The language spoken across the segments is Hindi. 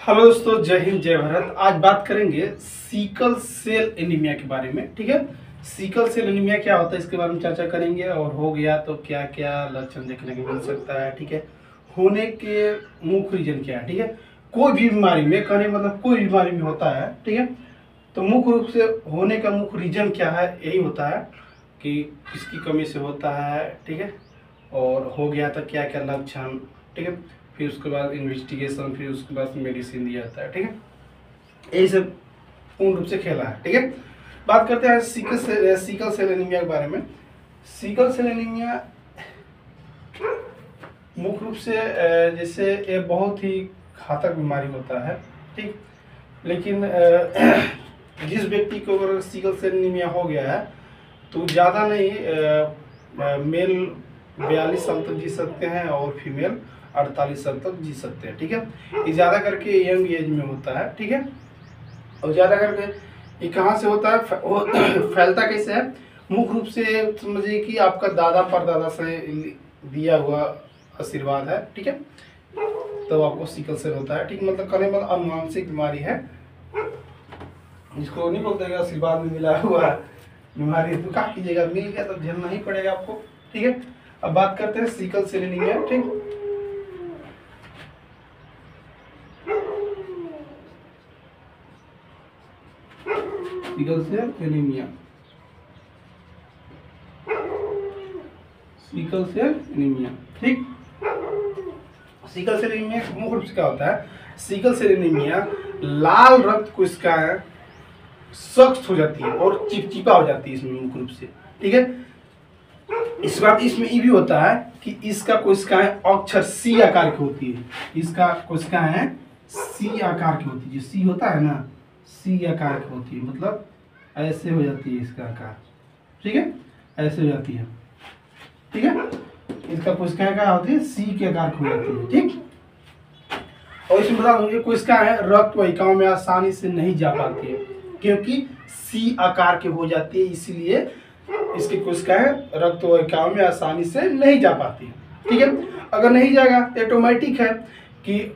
हेलो दोस्तों, जय हिंद जय भारत। आज बात करेंगे सीकल सेल एनीमिया के बारे में। ठीक है, सीकल सेल एनीमिया क्या होता है इसके बारे में चर्चा करेंगे, और हो गया तो क्या क्या लक्षण देखने को मिल सकता है। ठीक है, होने के मुख्य रीजन क्या है। ठीक है, कोई भी बीमारी में, कहने मतलब कोई बीमारी में होता है। ठीक है, तो मुख्य रूप से होने का मुख्य रीजन क्या है, यही होता है कि किसकी कमी से होता है। ठीक है, और हो गया तो क्या क्या लक्षण। ठीक है, फिर उसके बाद इन्वेस्टिगेशन, फिर उसके बाद मेडिसिन दिया जाता है। ठीक है, यही सब पूर्ण रूप से खेला है। ठीक है, बात करते हैं सीकल सेल एनीमिया के बारे में। सीकल सेल एनीमिया मुख्य रूप से जैसे ये बहुत ही घातक बीमारी होता है। ठीक, लेकिन जिस व्यक्ति को अगर सीकल सेल एनीमिया हो गया है तो ज़्यादा नहीं, मेल 42 साल तक जी सकते हैं और फीमेल 48 साल तक जी सकते हैं। ठीक है, ये ज़्यादा करके यंग एज में होता है। ठीक है, और ज़्यादा करके ये कहाँ से होता है, फैलता कैसे है। मुख्य रूप से समझिए कि आपका दादा परदादा से दिया हुआ आशीर्वाद है। ठीक है, तो आपको सीकल सेल होता है। ठीक, मतलब कहने मतलब अनुवांशिक बीमारी है, इसको नहीं बोलते आशीर्वाद में मिला हुआ बीमारी। तो क्या कीजिएगा, मिल गया तो झेलना ही पड़ेगा आपको। ठीक है, अब बात करते हैं सीकल सेल एनीमिया। ठीक, sickle cell anaemia, sickle cell anaemia. ठीक, सीकल सेल एनीमिया मुख्य रूप से क्या होता है, सीकल सेल एनीमिया लाल रक्त कोशिकाएं सख्त हो जाती है और चिपचिपा हो जाती है इसमें मुख्य रूप से। ठीक है, इस बात इसमें ये भी होता है कि इसका कोशिकाएं अक्षर सी आकार की होती है। इसका कोशिकाएं सी आकार की होती है, जो सी होता है ना, सी आकार की होती है, मतलब ऐसे हो जाती है इसका आकार। ठीक है, ऐसे हो जाती है। ठीक है, इसका कोशिकाएं क्या होती है, सी के आकार की हो जाती है। ठीक, और इसमें बता दूंगी कोशिकाएं रक्त वाहिकाओं में आसानी से नहीं जा पाती है, क्योंकि सी आकार की हो जाती है, इसीलिए इसकी कोशिकाएं रक्त वाहिकाओं में आसानी से नहीं जा पाती है। ठीक है, अगर नहीं जाएगा तो ऑटोमेटिक है कि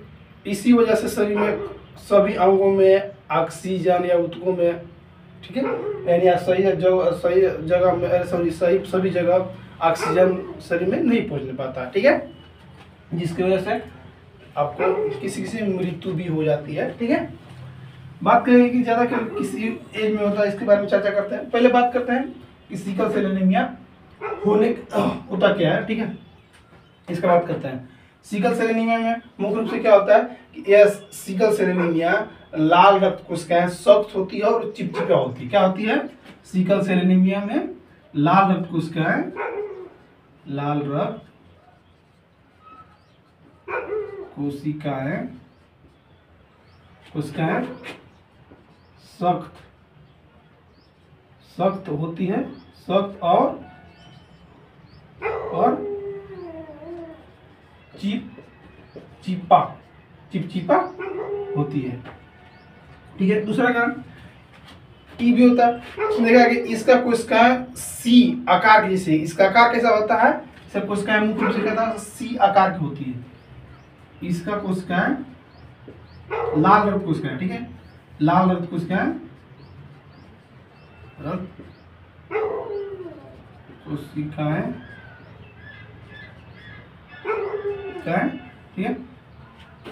इसी वजह से शरीर में सभी अंगों में ऑक्सीजन या ऊतकों में, ठीक है, यानी सही जगह में सभी जगह ऑक्सीजन शरीर में नहीं पहुंचने पाता है। ठीक है, जिसकी वजह से आपको किसी किसी मृत्यु भी हो जाती है। ठीक है, बात करेंगे कि ज़्यादा किसी एज में होता है, इसके बारे में चर्चा करते हैं। पहले बात करते हैं कि सीकल सेल एनीमिया होता क्या है। ठीक है, इसका बात करते हैं। सीकल सेल एनीमिया में मुख्य रूप से क्या होता है कि यह सीकल सेल एनीमिया लाल रक्त कोशिकाएं सख्त होती है और चिपचिपा होती है। क्या होती है, सीकल सेल एनीमिया में लाल रक्त कोशिकाएं सख्त होती है, सख्त और चिपचिपा होती है। ठीक है, दूसरा काम ई भी होता है। उसने देखा कि इसका कोशिकाएं सी आकार की, जैसे इसका आकार कैसा होता है, सब कोशिकाएं मुख्य रूप से कहता है सी आकार की होती है। इसका कोशिकाएं लाल रक्त कोशिकाएं, ठीक है, लाल रक्त कोशिकाएं ठीक है,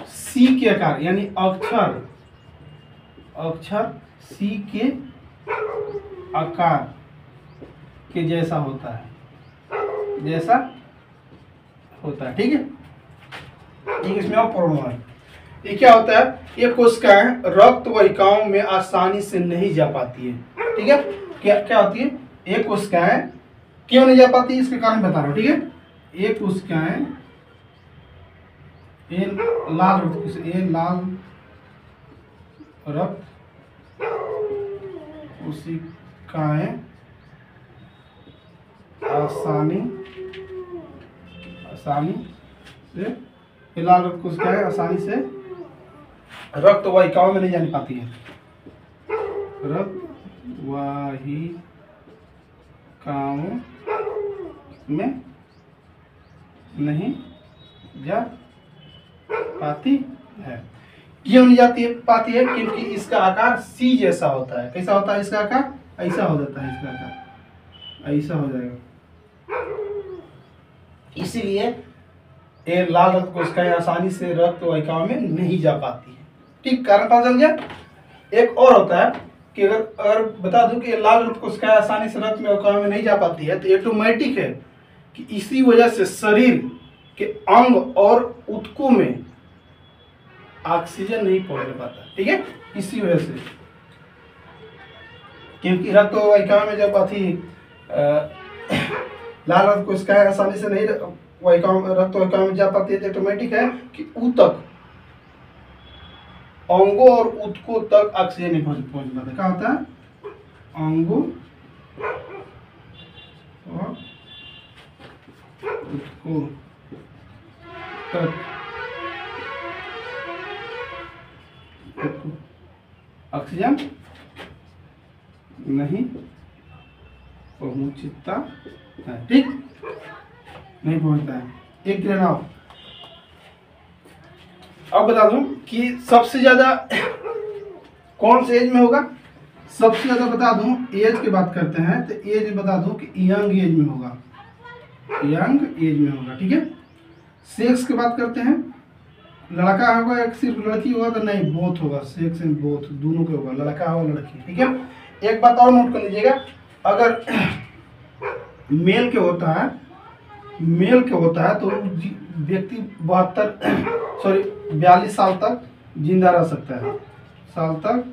सी के आकार यानी अक्षर सी के आकार के जैसा होता है, ठीक है। एक इसमें और प्रॉब्लम है, ये क्या होता है, ये कोशिकाएं रक्त वाहिकाओं में आसानी से नहीं जा पाती है। ठीक है, क्या होती है, ये कोशिकाएं क्यों नहीं जा पाती, इसके कारण बता रहा हूं। ठीक है, ये कोशिकाएं, ये लाल रक्त कोशिकाएं आसानी से, लाल रक्त कोशिकाएं आसानी से रक्त वाहिकाओं में नहीं जा पाती है, रक्त वाहिकाओं में नहीं जा पाती है। क्यों नहीं जाती है पाती है? क्योंकि इसका आकार सी जैसा होता है। कैसा होता है इसका आकार? ऐसा हो जाता है, इसका आकार ऐसा हो जाएगा। इसीलिए ये लाल रक्त कोशिकाएं आसानी से रक्त वाहिकाओं में नहीं जा पाती है। ठीक, कारण पता चल गया। एक और होता है कि अगर बता दूं कि लाल रक्त कोशिकाएं आसानी से रक्त वाहिकाओं में नहीं जा पाती है, तो ऑटोमेटिक है कि इसी वजह से शरीर के अंग और ऊतकों में ऑक्सीजन नहीं पहुंच पाता। ठीक है, इसी वजह से, क्योंकि रक्त वाहिकाओं में जब लाल रक्त कोशिकाएं आसानी से नहीं रक्त वाहिकाओं में जा पाती है, तो ऑटोमेटिक है कि ऊतक, अंगों और ऊतकों तक ऑक्सीजन नहीं पहुंच पाता। क्या होता है? अंगों और ऊतकों तक ऑक्सीजन नहीं पहुंचता है। ठीक, नहीं पहुंचता है। एक ग्रेन ऑफ। अब बता दूं कि सबसे ज्यादा कौन से एज में होगा? सबसे ज्यादा बता दूं, एज की बात करते हैं तो एज बता दूं कि यंग एज में होगा, यंग एज में होगा। ठीक है, सेक्स की बात करते हैं, लड़का होगा या सिर्फ लड़की होगा? तो नहीं, बोथ होगा, सेक्स एंड बोथ, दोनों के होगा, लड़का हो लड़की। ठीक है, एक बात और नोट कर लीजिएगा, अगर मेल के होता है, मेल के होता है तो व्यक्ति 42 साल तक जिंदा रह सकता है, साल तक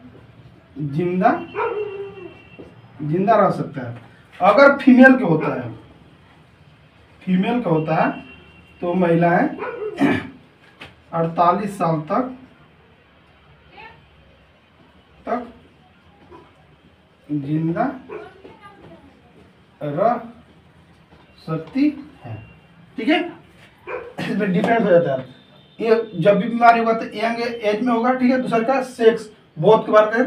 जिंदा रह सकता है। अगर फीमेल के होता है, फीमेल का होता है तो महिलाएं 48 साल तक जिंदा रह सकती है। ठीक है, इसमें डिफरेंट हो जाता है। ये जब भी बीमारी होगा तो यंग एज में होगा। ठीक है, दूसरा का सेक्स, बहुत की बात करें,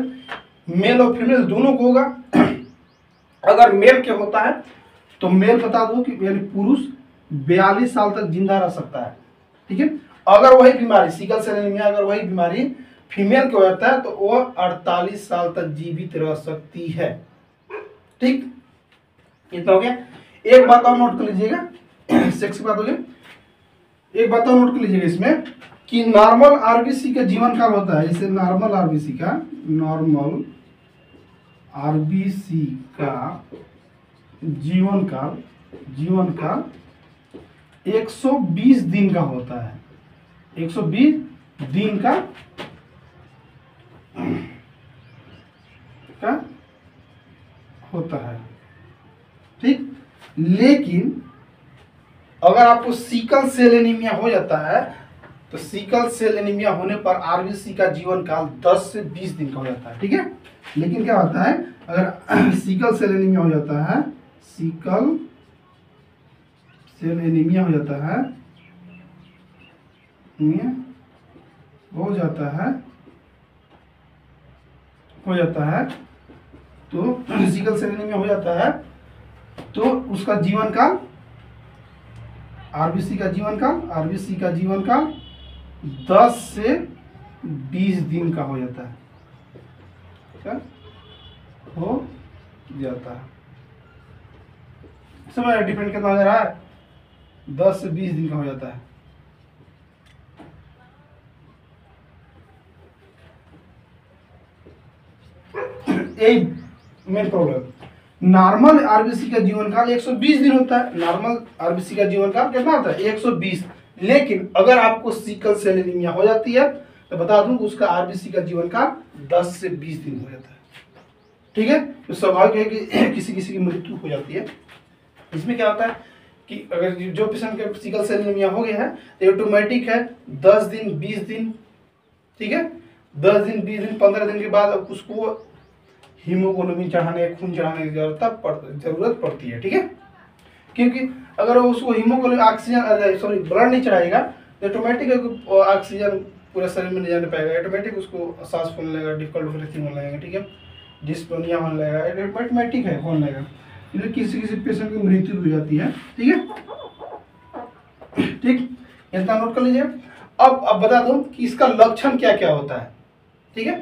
मेल और फीमेल दोनों को होगा। अगर मेल के होता है तो मेल बता दो कि यानी पुरुष 42 साल तक जिंदा रह सकता है। ठीक है, अगर वही बीमारी सिकल सेल एनीमिया, अगर वही बीमारी फीमेल को होता है तो वो 48 साल तक जीवित रह सकती है। ठीक, इतना हो गया। एक बात और नोट कर लीजिएगा, सेक्स की बात हो गई, एक बात और नोट कर लीजिएगा इसमें कि नॉर्मल आरबीसी का जीवन काल होता है, इसे नॉर्मल आरबीसी का जीवन काल 120 दिन का होता है, 120 दिन का होता है। ठीक, लेकिन अगर आपको सिकल सेल एनीमिया हो जाता है तो सिकल सेल एनीमिया होने पर आरबीसी का जीवन काल 10 से 20 दिन का हो जाता है। ठीक है, लेकिन क्या होता है, अगर सिकल सेल एनीमिया हो जाता है, सिकल सेल एनीमिया हो जाता है, तो सिकल सेल एनीमिया हो जाता है तो उसका जीवन काल, आरबीसी का जीवन काल 10 से 20 दिन का हो जाता है। क्या हो जाता है? समझ, डिपेंड कितना हो जा रहा है, 10 से 20 दिन का हो जाता है। यही मेन प्रॉब्लम। नॉर्मल आरबीसी का जीवन काल 120 दिन होता है, नॉर्मल आरबीसी का जीवन काल कितना होता है? 120। लेकिन अगर आपको सिकल सेल एनीमिया हो जाती है तो बता दूं उसका आरबीसी का जीवन काल 10 से 20 दिन हो जाता है। ठीक है, तो स्वाभाविक है कि किसी किसी की मृत्यु हो जाती है। इसमें क्या होता है कि अगर जो पेशेंट के सिकल सेल एनीमिया हो गया है तो ऑटोमेटिक है 10 दिन 20 दिन, ठीक है, 10 दिन 20 दिन 15 दिन के बाद उसको हीमोग्लोबिन चढ़ाने, खून चढ़ाने की जरूरत पड़ती है। ठीक है, क्योंकि अगर उसको हीमोग्लोबिन ऑक्सीजन ब्लड नहीं चढ़ाएगा तो ऑटोमेटिक ऑक्सीजन पूरे शरीर में नहीं जाने पाएगा, ऑटोमेटिक उसको सांस फूलने लगेगा, डिफिकल्ट ब्रीथिंग होने लगेगा। ठीक है, डिस्पनिया होने लगेगा, ऑटोमेटिक है होने लगेगा। इसलिए किसी किसी पेशेंट की मृत्यु हो जाती है। ठीक है, ठीक, इतना नोट कर लीजिए। अब बता दूं कि इसका लक्षण क्या क्या होता है। ठीक है,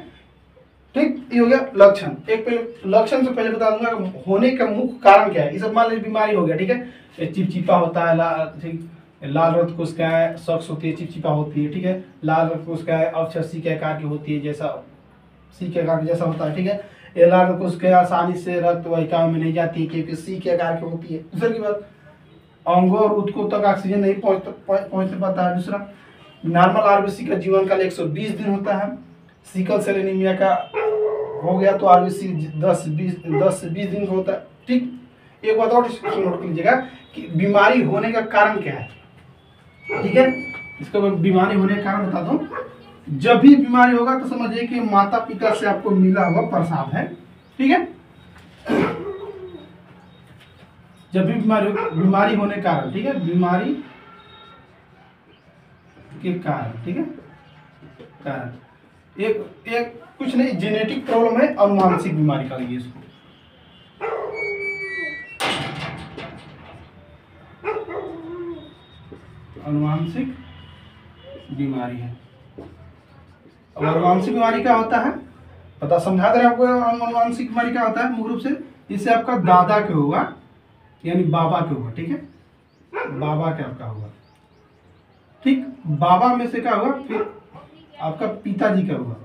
ठीक, ये हो गया लक्षण। एक पहले लक्षण से पहले बता दूंगा होने का मुख्य कारण क्या है। ये सब मान लीजिए बीमारी हो गया, ठीक है, चिपचिपा होता है, ठीक, लाल रक्त कोशिकाएं सख्त होती है, चिपचिपा होती है, ठीक है, लाल रक्त कोशिकाएं अक्षर सी के आकार की होती है, जैसा सी के आकार जैसा होता है, ठीक है। ये लाल रक्त कोशिकाएं आसानी से रक्त वाहिकाओं में नहीं जाती है क्योंकि सी के आकार की होती है। दूसरी की बात, अंगों और ऊतकों तक ऑक्सीजन नहीं पहुंच पाता है। दूसरा, नॉर्मल आरबीसी का जीवन काल 120 दिन होता है। सिकल सेल एनीमिया का हो गया तो आरबीसी 10 से 20 दिन का होता है। ठीक, एक बात और नोट कर लीजिएगा कि बीमारी होने का कारण क्या है। ठीक है, इसका बीमारी होने का कारण बता दूं। जब भी बीमारी होगा तो समझिए कि माता पिता से आपको मिला हुआ प्रसाद है। ठीक है, जब भी बीमारी होने का कारण, ठीक है, बीमारी के कारण, ठीक है, कारण एक कुछ नहीं, जेनेटिक प्रॉब्लम है, अनुवांशिक बीमारी का लिए इसको। अनुवांशिक बीमारी है। अब अनुवांशिक बीमारी क्या होता है पता समझा दे रहे आपको। अनुवांशिक बीमारी क्या होता है मुख्य रूप से, इससे आपका दादा के होगा, यानी बाबा के होगा। ठीक है, बाबा के आपका होगा। ठीक, बाबा में से क्या होगा, फिर आपका पिताजी का होगा,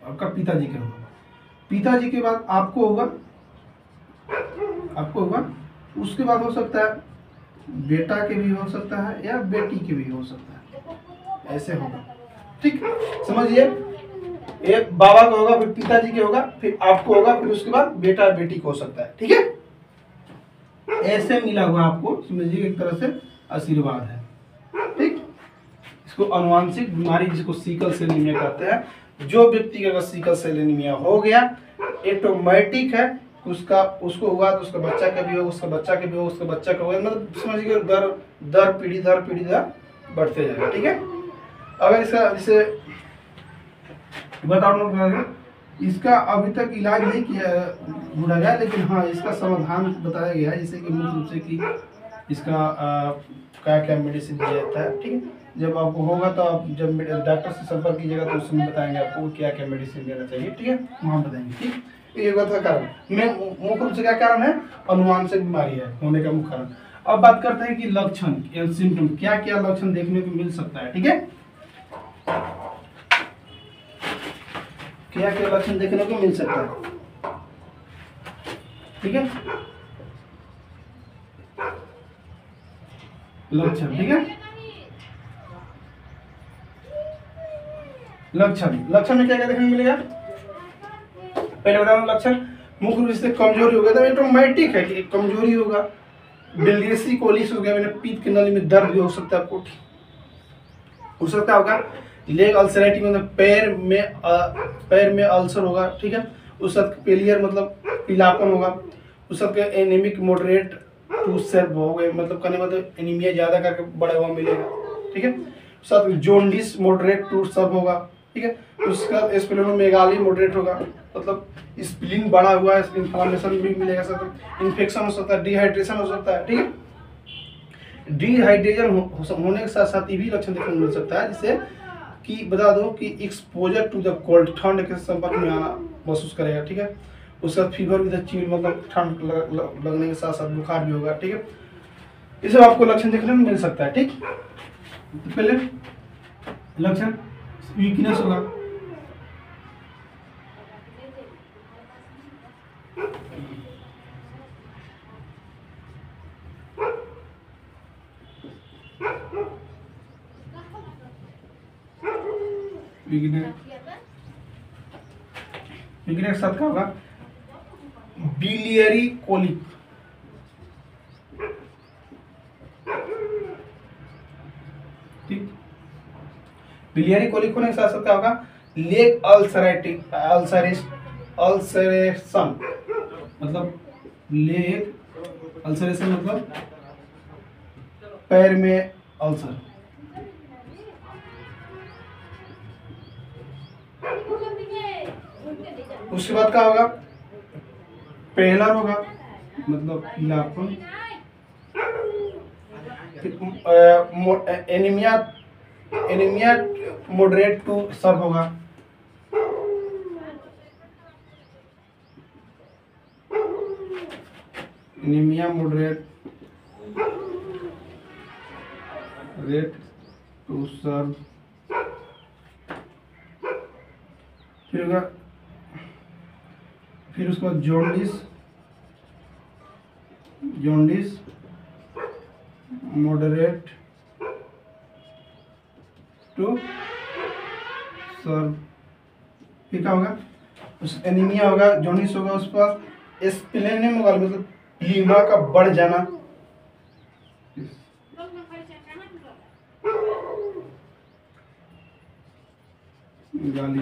आपका पिताजी का होगा, पिताजी के बाद आपको होगा, उसके बाद हो सकता है बेटा के भी हो सकता है या बेटी के भी हो सकता है, ऐसे होगा। ठीक, समझिए, एक बाबा का होगा, फिर पिताजी के होगा, फिर आपको होगा, फिर उसके बाद बेटा बेटी को हो सकता है। ठीक है, ऐसे मिला हुआ आपको, समझिए एक तरह से आशीर्वाद है। ठीक, इसको अनुवांशिक बीमारी, जिसको सिकल सेल एनीमिया कहते हैं। जो व्यक्ति का सिकल सेल एनीमिया हो गया, ऑटोमेटिक है, उसको हुआ तो उसका बच्चा का भी होगा, उसका बच्चा का भी होगा, उसका बच्चा का होगा, मतलब समझिए दर पीढ़ी बढ़ते जाएगा। ठीक है, अगर इसका जैसे बताओ, इसका अभी तक इलाज नहीं किया ढूंढा गया, लेकिन हाँ इसका समाधान बताया गया है, जैसे कि मुख्य रूप से कि इसका क्या क्या मेडिसिन दिया जाता है। ठीक है, जब आपको होगा तो आप जब डॉक्टर से संपर्क कीजिएगा तो उसमें बताएंगे आपको क्या क्या मेडिसिन देना चाहिए। ठीक है, वहाँ बताएंगे। ठीक, ये बात का कारण मुख्य रूप से क्या कारण है, अनुवांशिक बीमारी है होने का मुख्य कारण। अब बात करते हैं कि लक्षण या सिम्टम, क्या क्या लक्षण देखने को मिल सकता है। ठीक है, क्या क्या लक्षण देखने को मिल सकता है। ठीक है, लक्षण, ठीक है, लक्षण में क्या क्या देखने को मिलेगा, पहले बता दूं लक्षण मुख्य रूप से कमजोरी हो गया, तो ऑटोमेटिक है कि कमजोरी होगा, बिलियरी कोलिस हो गया, मैंने पीत की नली में दर्द भी हो सकता है आपको, हो सकता होगा लेग अल्सरेटिव, मतलब पैर में अल्सर होगा। ठीक है, उस वक्त पेलियर मतलब पीलापन होगा, उस वक्त एनीमिक मॉडरेट टू सर्व हो गए, मतलब कहने मतलब एनीमिया ज्यादा करके बड़ा हुआ मिलेगा। ठीक है, साथ जोंडिस मॉडरेट टू सर्व होगा। ठीक है, उसका स्प्लेनोमेगाली मॉडरेट होगा, मतलब स्प्लीन बड़ा हुआ है, इन्फ्लेमेशन भी मिलेगा, साथ इन्फेक्शन हो सकता है, डिहाइड्रेशन हो सकता है। ठीक है, डिहाइड्रेशन होने के साथ साथ ये भी लक्षण देखने को मिल सकता है, जिससे कि बता दो कि एक्सपोजर टू द कोल्ड, ठंड के संपर्क में आना महसूस करेगा। ठीक है, उसका फीवर विद चिल, मतलब ठंड लगने के साथ साथ बुखार भी होगा। ठीक है, ये सब आपको लक्षण देखने में मिल सकता है। ठीक, तो पहले लक्षण वीकनेस होगा, वीकनेस के साथ क्या होगा, बिलियरी कोलिक। ठीक, बिलियरी कोलिक होने के साथ साथ क्या होगा, लेग अल्सरेशन, मतलब लेग अल्सरेशन मतलब पैर में अल्सर। उसके बाद क्या होगा, पेलर होगा, मतलब पीलापन। Anaemia anaemia moderate to severe होगा। Anaemia moderate rate to severe. फिर होगा, फिर उसके बाद जॉन्डिस मॉडरेट टू सर्व। फिर क्या होगा, उस एनीमिया होगा, जॉन्डिस होगा, उस पर स्प्लेनिज्म होगा, मतलब प्लीमा का बढ़ जाना। गाली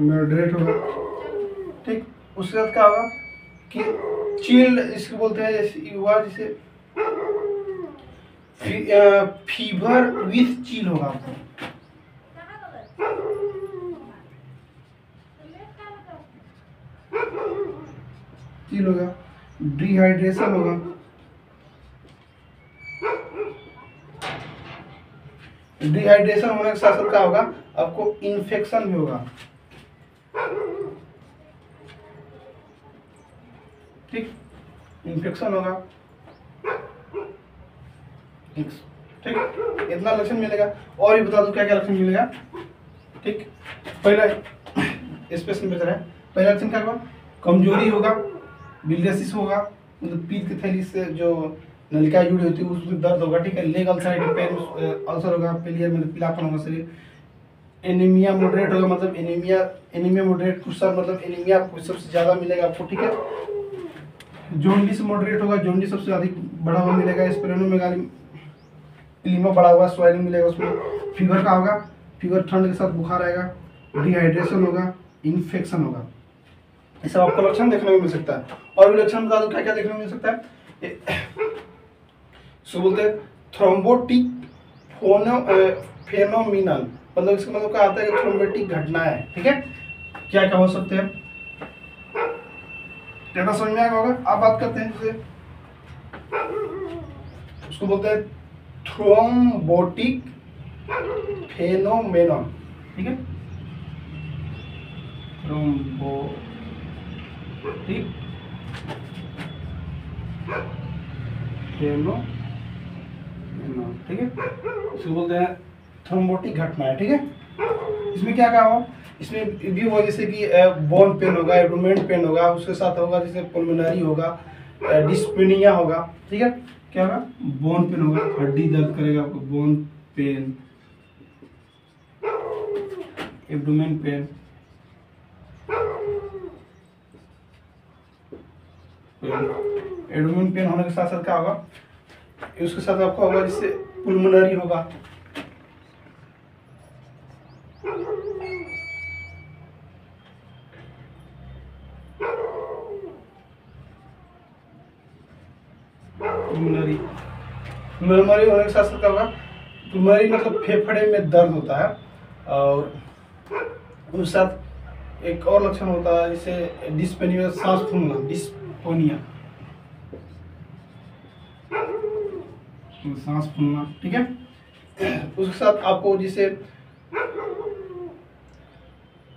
मॉडरेट होगा। ठीक, उसके बाद क्या होगा कि चिल इसको बोलते हैं, जैसे हुआ जैसे फीवर विथ चिल होगा आपको। चिल होगा, डिहाइड्रेशन होगा, डिहाइड्रेशन होने के साथ साथ क्या होगा, आपको इन्फेक्शन भी होगा। ठीक, इन्फेक्शन होगा। ठीक, इतना लक्षण मिलेगा। और भी बता दूं क्या क्या लक्षण मिलेगा। ठीक, पहला स्पेशल मेजर है। पहला लक्षण क्या होगा, कमजोरी होगा, बिलियसिस होगा, मतलब पीत की थैली से जो नलिका जुड़ी होती है उसमें दर्द होगा। ठीक है, लेग अल्सर पेन, अल्सर होगा, पेलियर मतलब पीलापन होगा शरीर। एनीमिया मॉडरेट होगा, मतलब एनीमिया मॉडरेट कुछ मतलब एनीमिया सबसे ज्यादा मिलेगा आपको। ठीक है, जॉन्डिस मॉडरेट होगा, जॉन्डिस सबसे अधिक बढ़ा हुआ मिलेगा। स्प्लेनोमेगाली प्लीमा बढ़ा हुआ, स्वेलिंग मिलेगा उसमें। फीवर का होगा, फीवर ठंड के साथ बुखार आएगा, डिहाइड्रेशन होगा, इन्फेक्शन होगा। ये सब आपको लक्षण देखने को मिल सकता है। और भी लक्षण बता दो क्या क्या देखने को मिल सकता है। सो बोलते हैं थ्रोम्बोटिक फेनोमिनल, मतलब इसका मतलब क्या आता है कि थ्रोम्बोटिक घटना है। ठीक है, क्या क्या हो सकते हैं, क्या समझ में आएगा होगा। आप बात करते हैं जैसे उसको बोलते हैं थ्रोम्बोटिक फेनोमेनन। ठीक है, थ्रोम्बोटिक फेनोमेनन। ठीक है, इसको बोलते हैं थ्रोम्बोटिक घटना है। ठीक है, इसमें क्या क्या हो, इसमें भी हो जैसे कि बोन पेन होगा, एब्डोमेन पेन होगा, उसके साथ होगा जैसे पुल्मोनरी होगा, डिस्पेनिया होगा। ठीक है, क्या होगा, बोन पेन होगा, हड्डी दर्द करेगा आपको, bone pen, abdomen pain, abdomen pain होने के साथ साथ क्या होगा, उसके साथ आपका होगा जिससे पुल्मोनरी होगा। पुल्मोनरी पुल्मोनरी होने के साथ साथ क्या होगा, पुल्मोनरी मतलब फेफड़े में दर्द होता है। और उसके साथ एक और लक्षण होता है जिसे डिस्पेनिया, सांस फूलना, डिस्पोनिया, सांस फूलना। ठीक है, उसके साथ आपको जिसे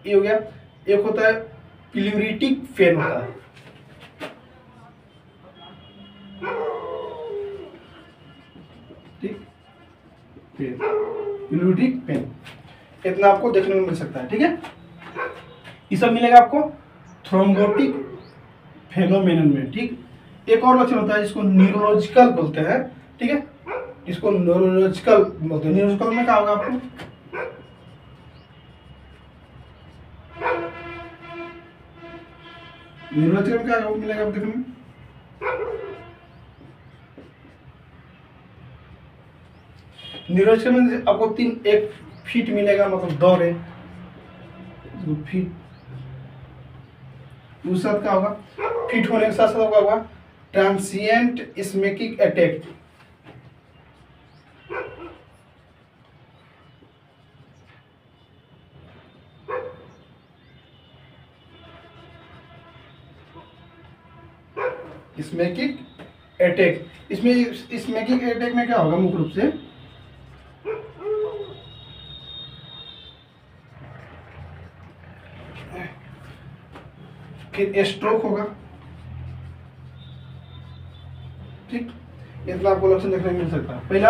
ये हो गया, एक होता है प्लूरिटिक पेन होता है। ठीक, प्लूरिटिक पेन, इतना आपको देखने को मिल सकता है। ठीक है, ये सब मिलेगा आपको थ्रोम्बोटिक फेनोमेनन में। ठीक, एक और लक्षण होता है जिसको न्यूरोलॉजिकल बोलते हैं। ठीक है, इसको न्यूरोलॉजिकल बोलते हैं। न्यूरोलॉजिकल में क्या होगा आपको, न्यूरोलॉजिकल में क्या मिलेगा आपको देखने में, न्यूरोलॉजिकल में आपको एक फीट मिलेगा, मतलब दौर है फीट। उसके साथ क्या होगा, फिट होने के साथ साथ होगा ट्रांसिएंट इस्मेकिक अटैक। इस्मेकिक अटैक। इसमें स्मोकिंग अटैक में क्या होगा मुख्य रूप से, फिर स्ट्रोक होगा। ठीक, इतना आपको लक्षण देखने को मिल सकता है। पहला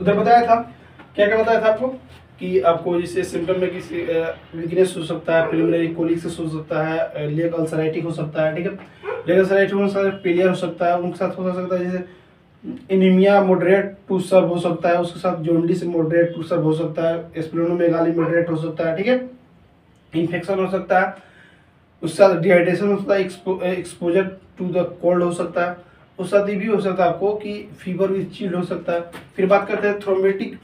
उधर बताया था, क्या क्या बताया था आपको कि आपको जैसे सिम्टम में किसी वीकनेस हो सकता है, प्रिलिमिनरी कोलिक्सिस हो सकता है, लेग अल्सराइटिक हो सकता है। ठीक है, लेग अल्सराइटिक हो सकता है, पेलियर हो सकता है, उनके साथ हो सकता है जैसे एनीमिया मॉडरेट टू सब हो सकता है, उसके साथ जॉन्डिस मॉडरेट टू सब हो सकता है, स्प्लेनोमेगाली मॉडरेट हो सकता है। ठीक है, इन्फेक्शन हो सकता है, उसके साथ डिहाइड्रेशन हो सकता है, एक्सपोजर टू द कोल्ड हो सकता है, उस साथ ये भी हो सकता है आपको कि फीवर विद चिल्ड हो सकता है। फिर बात करते हैं थ्रोम्बोटिक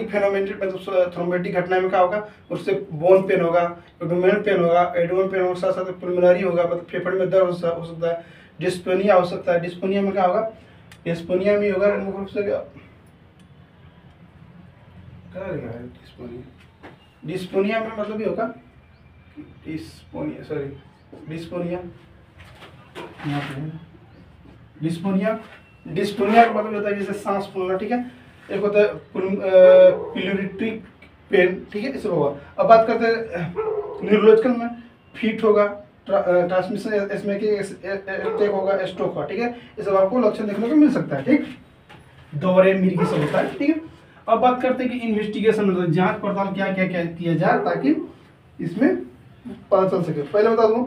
फेनोमेनन, मतलब थ्रोम्बोटिक घटना में क्या होगा, उससे बोन पेन होगा, एब्डोमिनल पेन होगा, साथ साथ पुलमोनरी होगा, मतलब फेफड़े में दर्द हो सकता है, डिस्पोनिया हो सकता है। डिस्पोनिया में क्या होगा, डिस्पोनिया में होगा मुख्य रूप से डिस्पोनिया में मतलब ये होगा डिस्पोनिया का मतलब होता है जैसे सांस फूलना। ठीक है, एक होता है प्लूरिट्री पेन। ठीक है, इसे होगा। अब बात करते हैं न्यूरोलॉजिकल में, फिट होगा, ट्रांसमिशन अटैक होगा, स्ट्रोक होगा। ठीक है, ये सब आपको लक्षण देखने को मिल सकता है। ठीक, दौरे मिर्गी सब होता है। ठीक है, अब बात करते हैं कि इन्वेस्टिगेशन मतलब जांच पड़ताल क्या क्या क्या किया जाए ताकि इसमें पता चल सके। पहले बता दूं,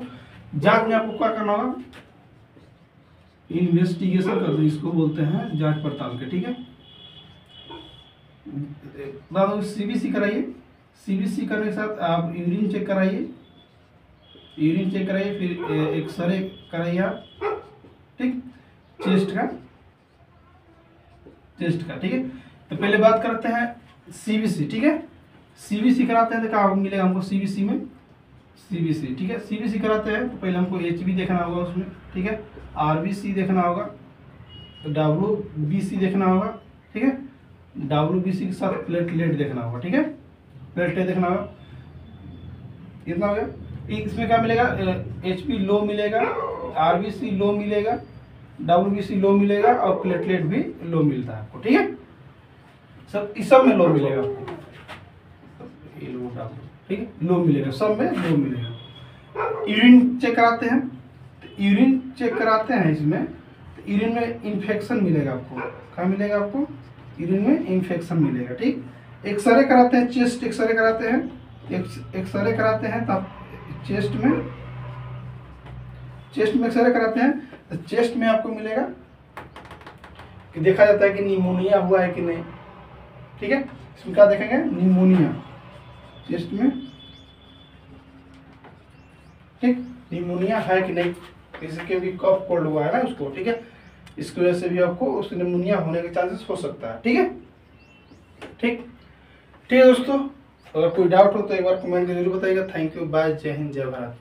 जांच में आपको क्या करना होगा, इन्वेस्टिगेशन कर दो, इसको बोलते हैं जांच पड़ताल के। ठीक है, बता दो सीबीसी कराइए, सीबीसी करने के साथ आप यूरिन चेक कराइए, फिर एक्सरे कराइए आप। ठीक, चेस्ट का। ठीक है, तो पहले बात करते हैं सीबीसी। ठीक है, सीबीसी कराते हैं तो क्या मिलेगा हमको सीबीसी में, ठीक है, सीबीसी कराते हैं तो पहले हमको एचबी देखना होगा उसमें। ठीक है, आरबीसी देखना होगा, डब्ल्यूबीसी देखना होगा। ठीक है, डब्ल्यूबीसी के साथ प्लेटलेट देखना होगा। ठीक है, प्लेटलेट देखना होगा, इतना हो गया। इसमें क्या मिलेगा, एचपी लो मिलेगा, आरबीसी लो मिलेगा, डब्ल्यूबीसी लो मिलेगा और प्लेटलेट भी लो मिलता है आपको। ठीक है, सब इस सब में लो मिलेगा आपको, ठीक है, लो मिलेगा, सब में लो मिलेगा। यूरिन चेक कराते हैं, यूरिन चेक कराते हैं इसमें, तो यूरिन में इन्फेक्शन मिलेगा आपको। क्या मिलेगा आपको, यूरिन में इन्फेक्शन मिलेगा। ठीक, एक्सरे कराते हैं, चेस्ट एक्सरे कराते हैं, एक्सरे कराते हैं तब चेस्ट में एक्सरे कराते हैं तो चेस्ट में आपको मिलेगा कि देखा जाता है कि निमोनिया हुआ है कि नहीं। ठीक है, इसमें क्या देखेंगे, निमोनिया चेस्ट में। ठीक, निमोनिया है कि नहीं, जैसे क्योंकि कफ कोल्ड हुआ है ना उसको। ठीक है, इसकी वजह से भी आपको उसको निमोनिया होने के चांसेस हो सकता है। ठीक है, ठीक है दोस्तों, अगर कोई डाउट हो तो एक बार कमेंट करके जरूर बताइएगा। थैंक यू, बाय, जय हिंद, जय भारत।